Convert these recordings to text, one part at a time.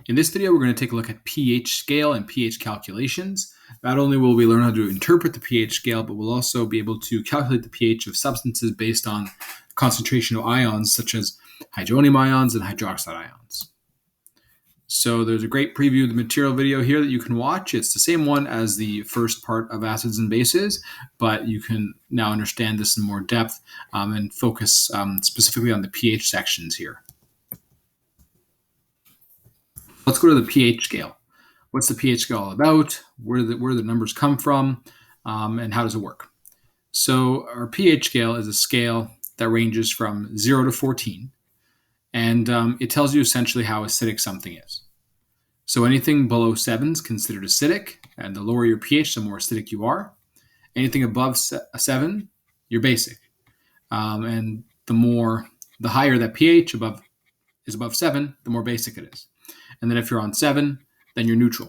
In this video, we're going to take a look at pH scale and pH calculations. Not only will we learn how to interpret the pH scale, but we'll also be able to calculate the pH of substances based on concentration of ions, such as hydronium ions and hydroxide ions. So there's a great preview of the material video here that you can watch. It's the same one as the first part of acids and bases, but you can now understand this in more depth and focus specifically on the pH sections here. Let's go to the pH scale. What's the pH scale all about? Where do the numbers come from? And how does it work? So our pH scale is a scale that ranges from 0 to 14. And it tells you essentially how acidic something is. So anything below 7 is considered acidic. And the lower your pH, the more acidic you are. Anything above 7, you're basic. And the higher that pH is above 7, the more basic it is. And then if you're on 7, then you're neutral.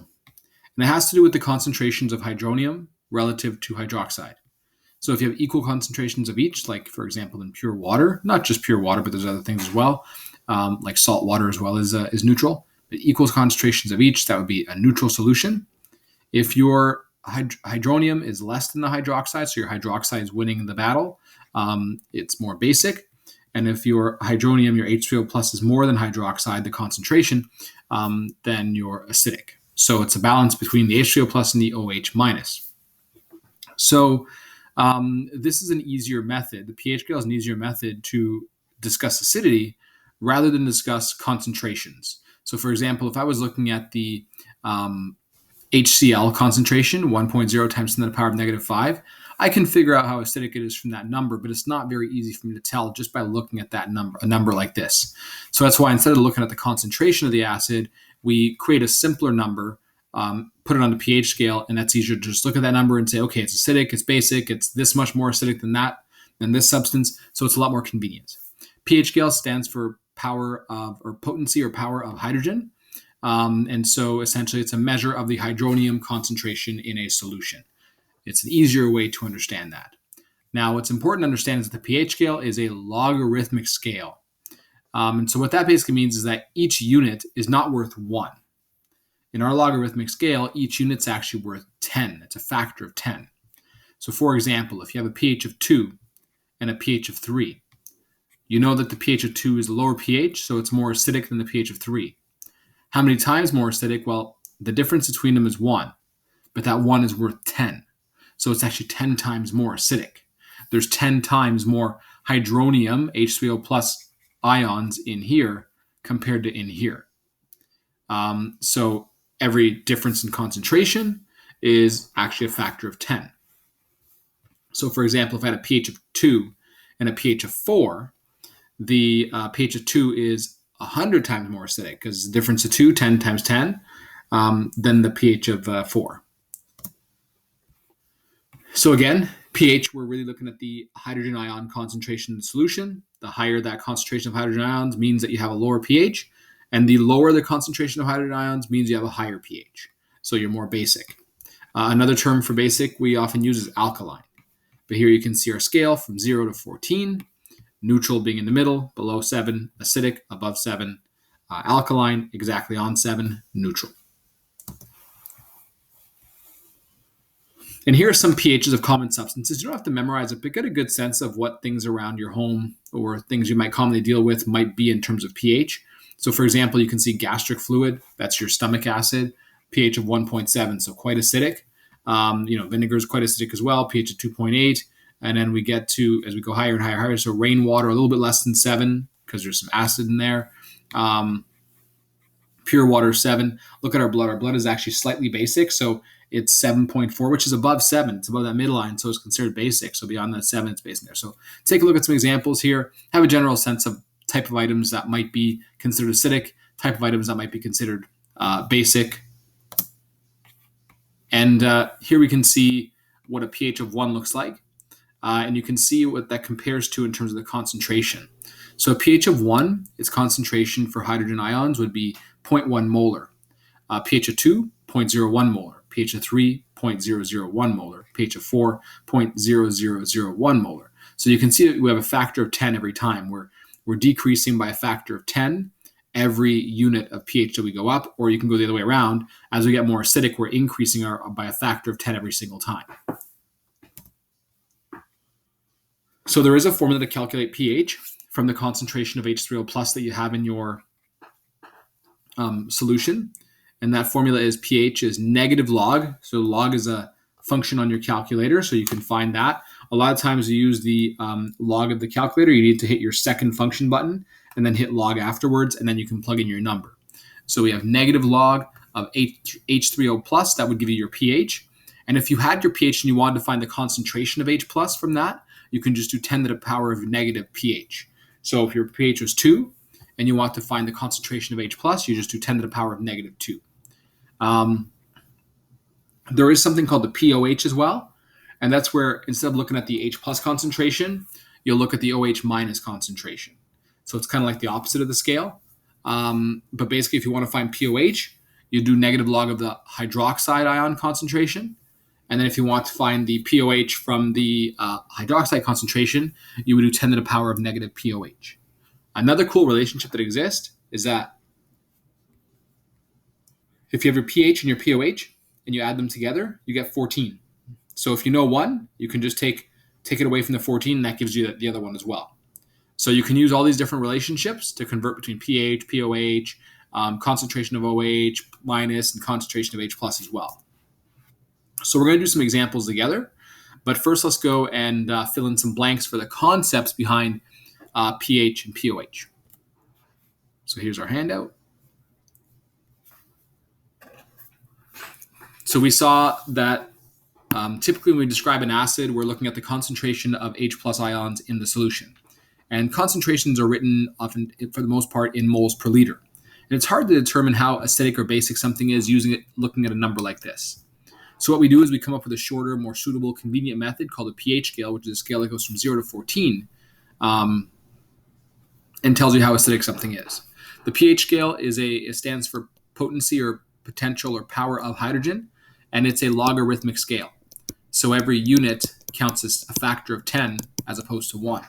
And it has to do with the concentrations of hydronium relative to hydroxide. So if you have equal concentrations of each, like for example in pure water, not just pure water, but there's other things as well, like salt water as well is neutral, but equal concentrations of each, that would be a neutral solution. If your hydronium is less than the hydroxide, so your hydroxide is winning the battle, it's more basic. And if your hydronium, your H3O plus is more than hydroxide, the concentration, then you're acidic. So it's a balance between the H3O plus and the OH minus. So this is an easier method. The pH scale is an easier method to discuss acidity rather than discuss concentrations. So for example, if I was looking at the HCl concentration, 1.0 times 10 to the power of negative 5, I can figure out how acidic it is from that number, but it's not very easy for me to tell just by looking at that number, a number like this. So that's why instead of looking at the concentration of the acid, we create a simpler number, put it on the pH scale, and that's easier to just look at that number and say, okay, it's acidic, it's basic, it's this much more acidic than this substance, so it's a lot more convenient. pH scale stands for potency or power of hydrogen. And so essentially it's a measure of the hydronium concentration in a solution. It's an easier way to understand that. Now, what's important to understand is that the pH scale is a logarithmic scale. And so what that basically means is that each unit is not worth 1. In our logarithmic scale, each unit's actually worth 10. It's a factor of 10. So for example, if you have a pH of 2 and a pH of 3, you know that the pH of 2 is a lower pH, so it's more acidic than the pH of 3. How many times more acidic? Well, the difference between them is 1, but that 1 is worth 10. So it's actually 10 times more acidic. There's 10 times more hydronium, H3O plus ions in here compared to in here. So every difference in concentration is actually a factor of 10. So for example, if I had a pH of 2 and a pH of 4, the pH of 2 is 100 times more acidic because the difference of 2, 10 times 10, than the pH of 4. So again, pH, we're really looking at the hydrogen ion concentration in the solution. The higher that concentration of hydrogen ions means that you have a lower pH, and the lower the concentration of hydrogen ions means you have a higher pH. So you're more basic. Another term for basic we often use is alkaline. But here you can see our scale from 0 to 14, neutral being in the middle, below 7, acidic, above 7, alkaline, exactly on 7, neutral. And here are some pHs of common substances. You don't have to memorize it, but get a good sense of what things around your home or things you might commonly deal with might be in terms of pH. So for example, you can see gastric fluid, that's your stomach acid, pH of 1.7, so quite acidic. Vinegar is quite acidic as well, pH of 2.8. And then we get to, as we go higher and higher, so rainwater, a little bit less than 7 because there's some acid in there. Pure water, 7. Look at our blood. Our blood is actually slightly basic, so it's 7.4, which is above 7. It's above that midline, so it's considered basic. So beyond that 7, it's basic there. So take a look at some examples here. Have a general sense of type of items that might be considered acidic, type of items that might be considered basic. And here we can see what a pH of 1 looks like. And you can see what that compares to in terms of the concentration. So a pH of 1, its concentration for hydrogen ions would be 0.1 molar. pH of 2, 0.01 molar. pH of 3, 0.001 molar. pH of 4, 0.0001 molar. So you can see that we have a factor of 10 every time. We're decreasing by a factor of 10 every unit of pH that we go up, or you can go the other way around. As we get more acidic, we're increasing by a factor of 10 every single time. So there is a formula to calculate pH from the concentration of H3O plus that you have in your solution. And that formula is pH is negative log. So log is a function on your calculator, so you can find that. A lot of times you use the log of the calculator. You need to hit your second function button and then hit log afterwards, and then you can plug in your number. So we have negative log of H3O plus. That would give you your pH. And if you had your pH and you wanted to find the concentration of H plus from that, you can just do 10 to the power of negative pH. So if your pH was 2 and you want to find the concentration of H plus, you just do 10 to the power of negative 2. There is something called the POH as well. And that's where instead of looking at the H plus concentration, you'll look at the OH minus concentration. So it's kind of like the opposite of the scale. But basically, if you want to find POH, you do negative log of the hydroxide ion concentration. And then if you want to find the POH from the hydroxide concentration, you would do 10 to the power of negative POH. Another cool relationship that exists is that if you have your pH and your POH and you add them together, you get 14. So if you know one, you can just take it away from the 14, and that gives you the other one as well. So you can use all these different relationships to convert between pH, POH, concentration of OH minus, and concentration of H plus as well. So we're going to do some examples together. But first, let's go and fill in some blanks for the concepts behind pH and POH. So here's our handout. So we saw that typically when we describe an acid, we're looking at the concentration of H plus ions in the solution. And concentrations are written often, for the most part, in moles per liter. And it's hard to determine how acidic or basic something is looking at a number like this. So what we do is we come up with a shorter, more suitable, convenient method called a pH scale, which is a scale that goes from 0 to 14 and tells you how acidic something is. The pH scale it stands for potency or potential or power of hydrogen, and it's a logarithmic scale. So every unit counts as a factor of 10 as opposed to 1.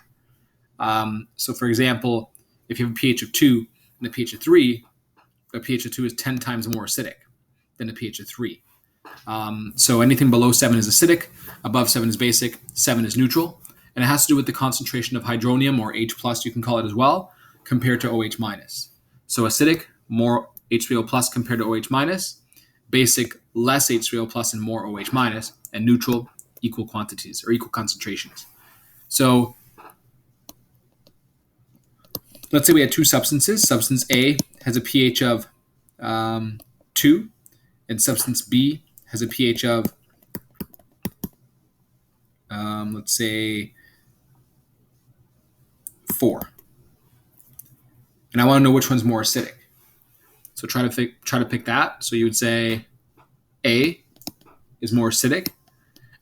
So for example, if you have a pH of 2 and a pH of 3, a pH of 2 is 10 times more acidic than a pH of 3. So anything below 7 is acidic, above 7 is basic, 7 is neutral, and it has to do with the concentration of hydronium, or H plus you can call it as well, compared to OH minus. So acidic, more H3O plus compared to OH minus, basic, less H3O plus and more OH minus, and neutral, equal quantities or equal concentrations. So let's say we had two substances. Substance A has a pH of 2, and substance B has a pH of, let's say, 4. And I want to know which one's more acidic. So try to pick that. So you would say A is more acidic,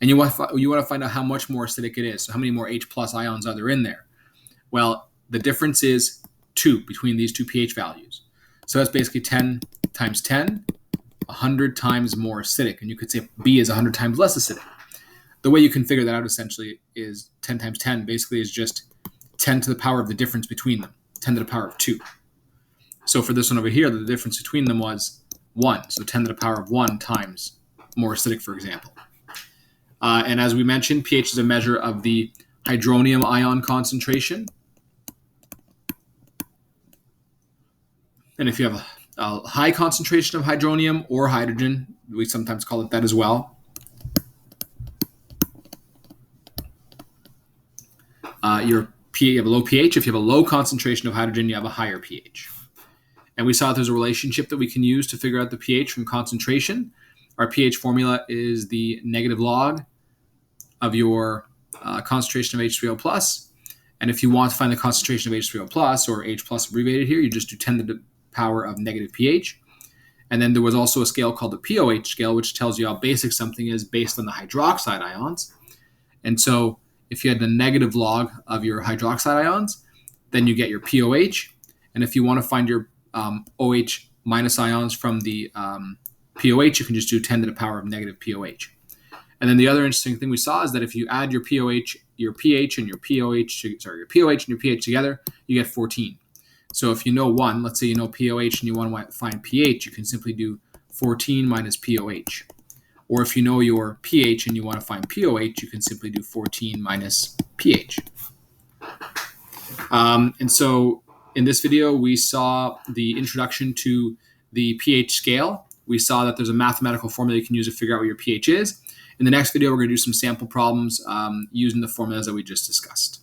and you want to find out how much more acidic it is. So how many more H plus ions are there in there? Well, the difference is 2 between these two pH values. So that's basically 10 times 10, 100 times more acidic. And you could say B is 100 times less acidic. The way you can figure that out essentially is 10 times 10 basically is just 10 to the power of the difference between them, 10 to the power of 2. So for this one over here, the difference between them was 1. So 10 to the power of 1 times more acidic, for example. And as we mentioned, pH is a measure of the hydronium ion concentration. And if you have a high concentration of hydronium or hydrogen, we sometimes call it that as well. You have a low pH. If you have a low concentration of hydrogen, you have a higher pH. And we saw that there's a relationship that we can use to figure out the pH from concentration. Our pH formula is the negative log of your concentration of H3O plus. And if you want to find the concentration of H3O plus, or H plus abbreviated here, you just do 10 to the power of negative pH. And then there was also a scale called the POH scale, which tells you how basic something is based on the hydroxide ions. And so if you had the negative log of your hydroxide ions, then you get your POH. And if you want to find your OH minus ions from the POH, you can just do 10 to the power of negative POH. And then the other interesting thing we saw is that if you add your pH and your pH together, you get 14. So if you know 1, let's say you know POH and you want to find pH, you can simply do 14 minus POH. Or if you know your pH and you want to find POH, you can simply do 14 minus pH. And so in this video, we saw the introduction to the pH scale. We saw that there's a mathematical formula you can use to figure out what your pH is. In the next video, we're going to do some sample problems using the formulas that we just discussed.